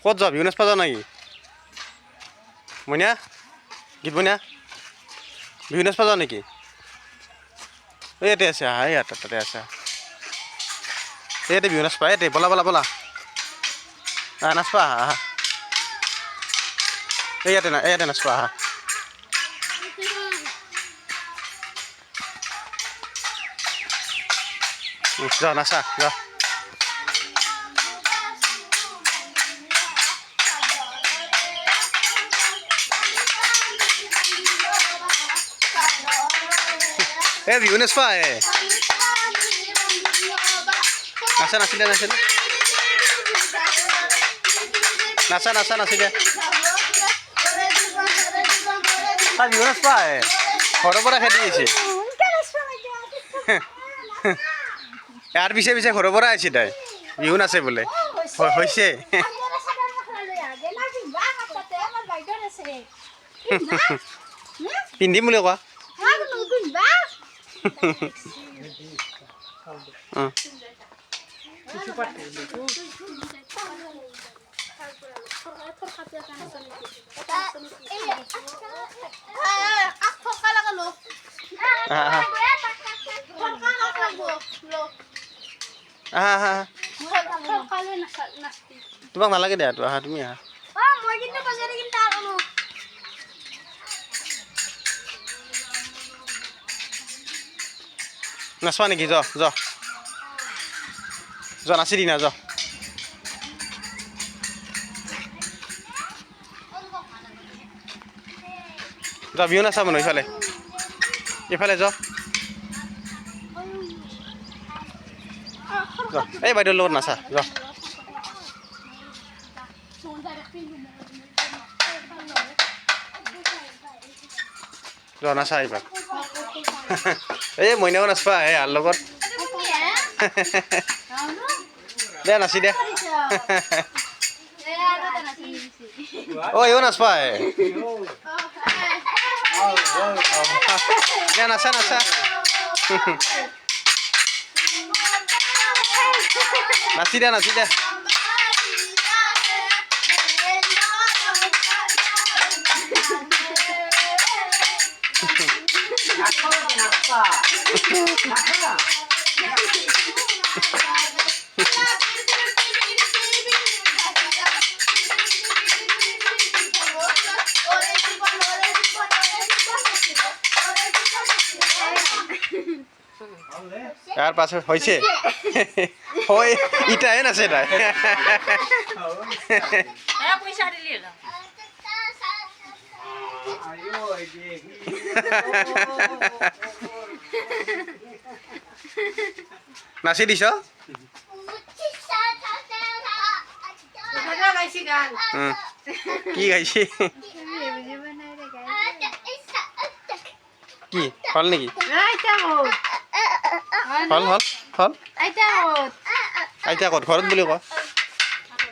ক'ত যোৱা বিহু নাচবা যোৱা নেকি মইনা গীত মইনা বিহু নাচবা যোৱা নেকি এই ইয়াতে আছে আহা ইয়াত তাতে আছে ইয়াতে বিহু নাচবা ইয়াতে বলা বলা বলা নাচবা আহা এই ইয়াতে নাচবা আহা যা নাচা যা বিহু নাচবা নাচা নাচিলে নাচিলে নাচা নাচা নাচিলে বিহু নাচবা ঘৰৰ পৰা খেদি আহিছে ইয়াৰ পিছে পিছে ঘৰৰ পৰা আহিছে তাই বিহু নাচে বোলে হৈছে পিন্ধিম বুলি কোৱা তোমাক নালাগে দিয়া আহা তুমি আহা নাচবা নেকি য নাচি দি না য বিহু নাচা মানুহ ইফালে য এই বাইদেউৰ লগত নাচা নাচা এইবাৰ এই মইনাও নাচবা ইয়াৰ লগত দে নাচি দে এও নাচবা দে নাচা নাচা নাচি দে নাচি দে यार पास হইছে ওই ইটাই নাছে তাই পয়সা দিলি আইও এই যে নাচি দিছ কি গাইছি কি হল নেকি হল আইতা ক'ত ঘৰত বুলি কয়